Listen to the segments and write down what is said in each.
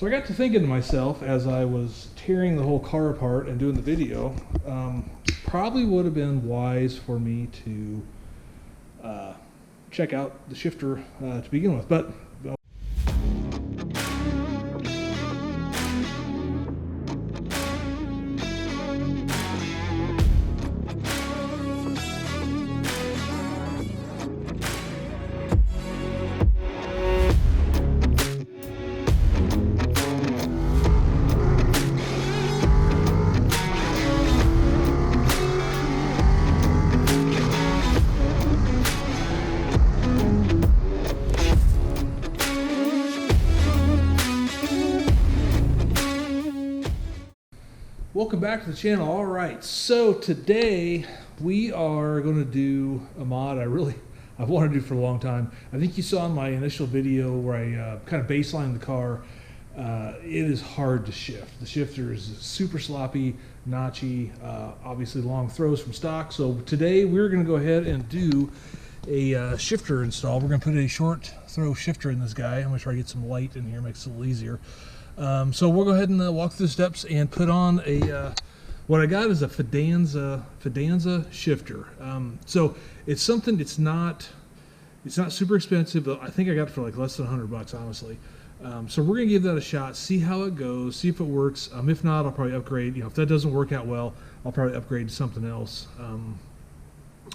So I got to thinking to myself as I was tearing the whole car apart and doing the video, probably would have been wise for me to check out the shifter to begin with. But welcome back to the channel. All right, so today we are going to do a mod I've wanted to do for a long time. I think you saw in my initial video where I kind of baselined the car. It is hard to shift. The shifter is super sloppy, notchy, obviously long throws from stock. So today we're going to go ahead and do a shifter install. We're going to put a short throw shifter in this guy. I'm going to try to get some light in here, makes it a little easier. So we'll go ahead and walk through the steps and put on a what I got is a Fidanza shifter. So it's something, it's not super expensive, but I think I got it for like less than $100, honestly. So we're gonna give that a shot, see how it goes, see if it works. If not, I'll probably upgrade. If that doesn't work out well, I'll probably upgrade to something else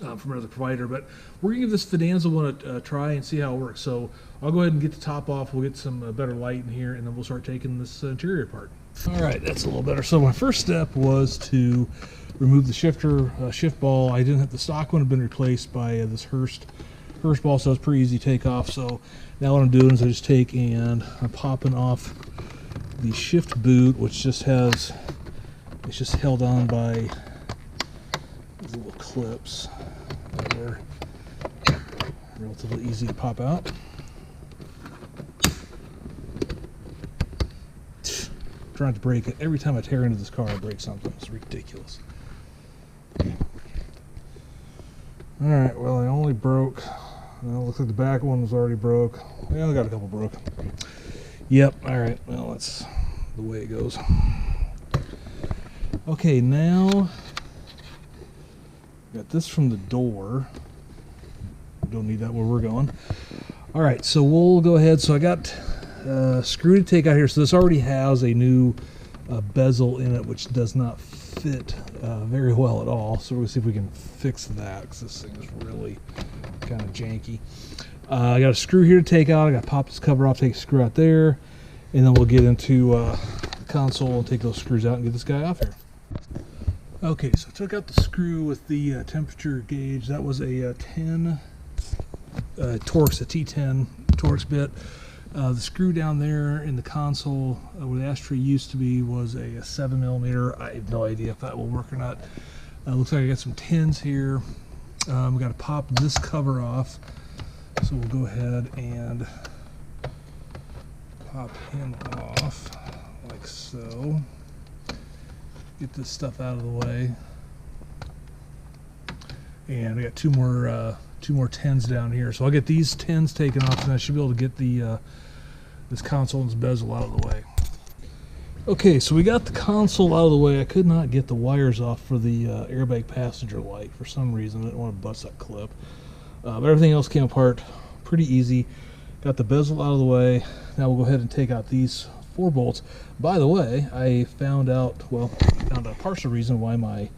from another provider. But we're gonna give this Fidanza one a try and see how it works. So I'll go ahead and get the top off. We'll get some better light in here, and then we'll start taking this interior apart. All right, that's a little better. So my first step was to remove the shifter shift ball. I didn't have the stock one had been replaced by this Hurst ball, so it's pretty easy to take off. So now what I'm doing is I just take and I'm popping off the shift boot, which just has, it's just held on by these little clips that are relatively easy to pop out. Trying to break it. Every time I tear into this car, I break something. It's ridiculous. Alright, well, I only broke, well, looks like the back one was already broke. Well, I got a couple broke. Yep, alright, well, that's the way it goes. Okay, now, got this from the door. Don't need that where we're going. Alright, so we'll go ahead. So I got screw to take out here. So this already has a new bezel in it, which does not fit very well at all. So we're gonna see if we can fix that, because this thing is really kind of janky. I got a screw here to take out. I got to pop this cover off, take a screw out there, and then we'll get into the console and take those screws out and get this guy off here. Okay, so I took out the screw with the temperature gauge. That was a 10 Torx, a T10 Torx bit. The screw down there in the console where the ashtray used to be was a 7mm. I have no idea if that will work or not. Looks like I got some tins here. We got to pop this cover off. So we'll go ahead and pop him off like so. Get this stuff out of the way. And we got two more tins down here. So I'll get these tins taken off, and I should be able to get the this console and this bezel out of the way. Okay, so we got the console out of the way. I could not get the wires off for the airbag passenger light for some reason. I didn't want to bust that clip. But everything else came apart pretty easy. Got the bezel out of the way. Now we'll go ahead and take out these 4 bolts. By the way, I found out a partial reason why my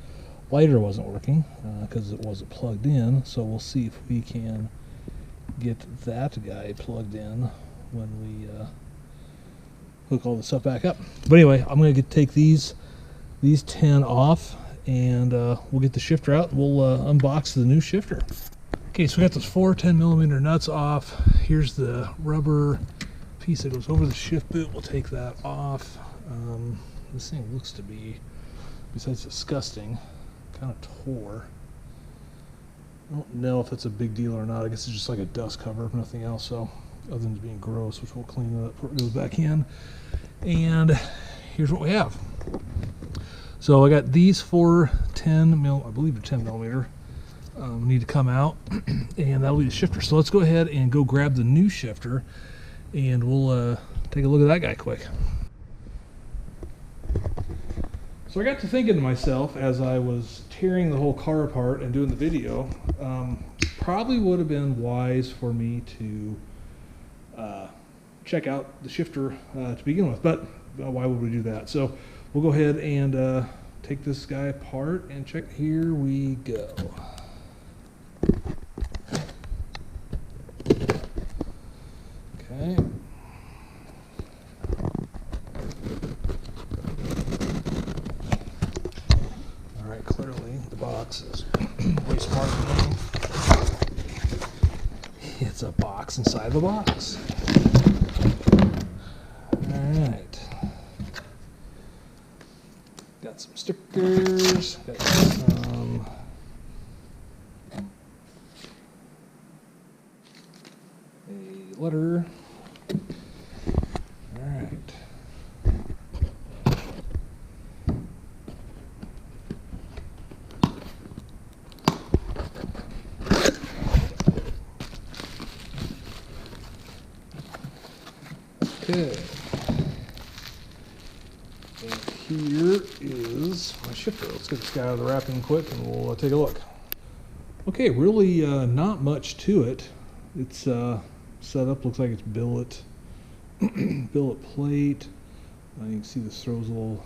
lighter wasn't working, because it wasn't plugged in. So we'll see if we can get that guy plugged in when we hook all the stuff back up. But anyway, I'm going to take these 10 off, and we'll get the shifter out. We'll unbox the new shifter. Okay, so we got those 4 10mm nuts off. Here's the rubber piece that goes over the shift boot. We'll take that off. This thing looks to be, besides disgusting, kind of tore. I don't know if it's a big deal or not. I guess it's just like a dust cover, if nothing else. So, other than being gross, which we'll clean up before it goes back in. And here's what we have. So I got these 4 10mm, I believe they're 10mm, need to come out, and that'll be the shifter. So let's go ahead and go grab the new shifter, and we'll take a look at that guy quick. So I got to thinking to myself as I was tearing the whole car apart and doing the video, probably would have been wise for me to check out the shifter to begin with, but why would we do that? So we'll go ahead and take this guy apart and check. Here we go. Okay. All right, clearly the box is way smarter than me. It's a box inside the box. All right. Got some stickers, got some a letter. All right. Okay. Here is my shifter. Let's get this guy out of the wrapping quick and we'll take a look. Okay, really not much to it. It's set up, looks like it's billet plate. You can see this throw's a little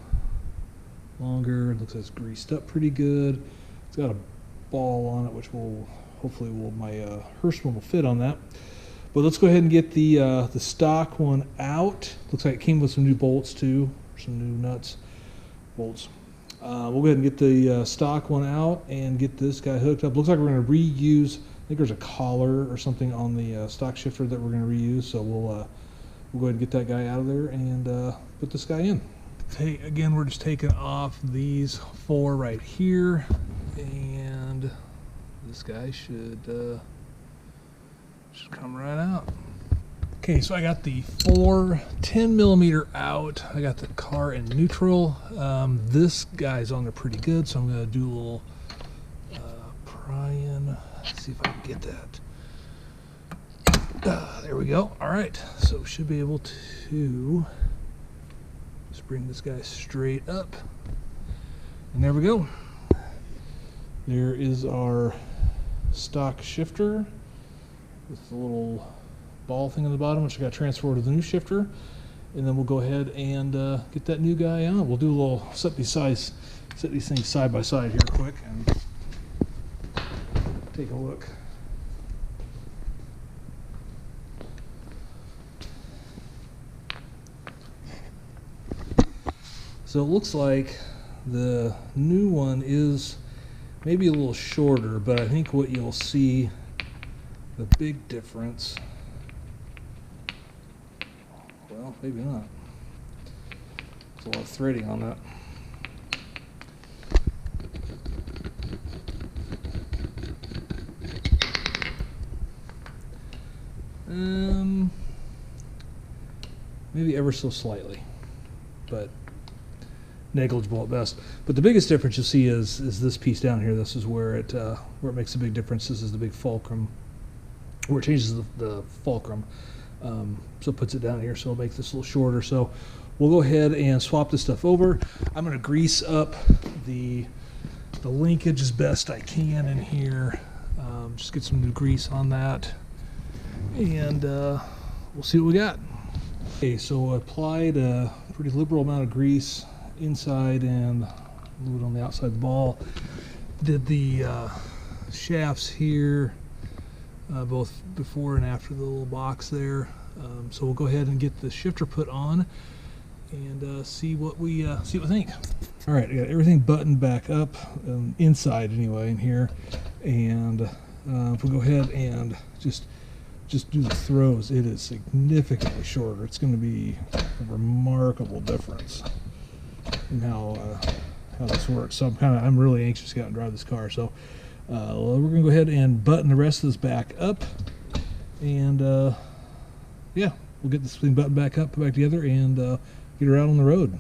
longer. It looks like it's greased up pretty good. It's got a ball on it, which will hopefully my Hearst one will fit on that. But let's go ahead and get the stock one out. Looks like it came with some new bolts too, some new nuts. Bolts. We'll go ahead and get the stock one out and get this guy hooked up. Looks like we're going to reuse, I think there's a collar or something on the stock shifter that we're going to reuse, so we'll go ahead and get that guy out of there and put this guy in. Hey, again, we're just taking off these 4 right here, and this guy should come right out. Okay, so I got the 4 10mm out. I got the car in neutral. This guy's on there pretty good, so I'm going to do a little prying. See if I can get that. There we go. All right, so we should be able to just bring this guy straight up. And there we go. There is our stock shifter with the little ball thing on the bottom, which I got transferred to the new shifter, and then we'll go ahead and get that new guy on. We'll do a little set these things side by side here quick and take a look. So it looks like the new one is maybe a little shorter, but I think what you'll see, the big difference, well, maybe not. There's a lot of threading on that. Maybe ever so slightly, but negligible at best. But the biggest difference you'll see is this piece down here. This is where it makes a big difference. This is the big fulcrum, where it changes the fulcrum. So it puts it down here, so it'll make this a little shorter. So we'll go ahead and swap this stuff over. I'm going to grease up the linkage as best I can in here. Just get some new grease on that, and we'll see what we got. Okay, so I applied a pretty liberal amount of grease inside and a little bit on the outside of the ball. Did the shafts here, both before and after the little box there. So we'll go ahead and get the shifter put on and see what we think. All right, I got everything buttoned back up, inside anyway, in here, and if we go ahead and just do the throws, it is significantly shorter. It's going to be a remarkable difference in how this works. So I'm really anxious to get out and drive this car. So we're going to go ahead and button the rest of this back up, and yeah, we'll get this thing buttoned back up, put back together, and get her out on the road.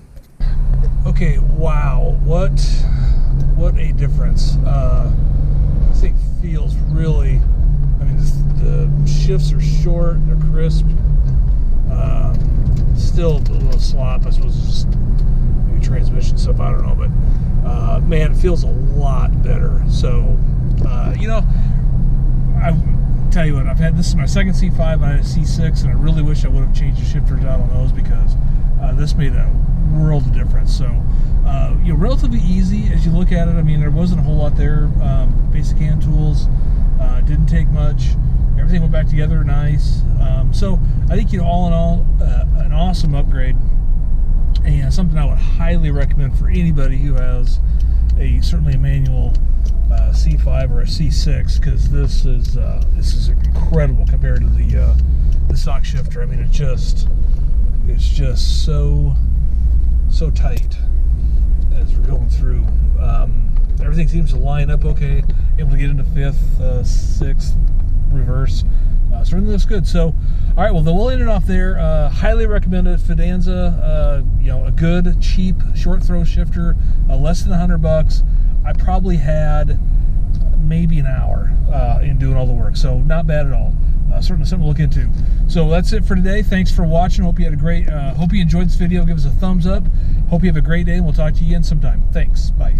Okay, wow, what a difference. This thing feels really, I mean, the shifts are short, they're crisp. Still a little slop, I suppose, just maybe transmission stuff, I don't know, but man, it feels a lot better. So you know, I tell you what, this is my second C5, I had a C6, and I really wish I would have changed the shifters out on those, because this made a world of difference. So you know, relatively easy as you look at it. I mean, there wasn't a whole lot there. Basic hand tools, didn't take much. Everything went back together nice. So I think, you know, all in all, an awesome upgrade, and something I would highly recommend for anybody who has certainly a manual C5 or a C6, because this is incredible compared to the stock shifter. I mean, it's just so tight as we're going through. Everything seems to line up okay. Able to get into fifth, sixth, reverse. So everything looks good. So, all right, well, then we'll end it off there. Highly recommend it. Fidanza, you know, a good, cheap, short throw shifter, less than $100. I probably had maybe an hour in doing all the work, so not bad at all. Certainly something to look into. So that's it for today. Thanks for watching. Hope you had a great, hope you enjoyed this video. Give us a thumbs up. Hope you have a great day, and we'll talk to you again sometime. Thanks. Bye.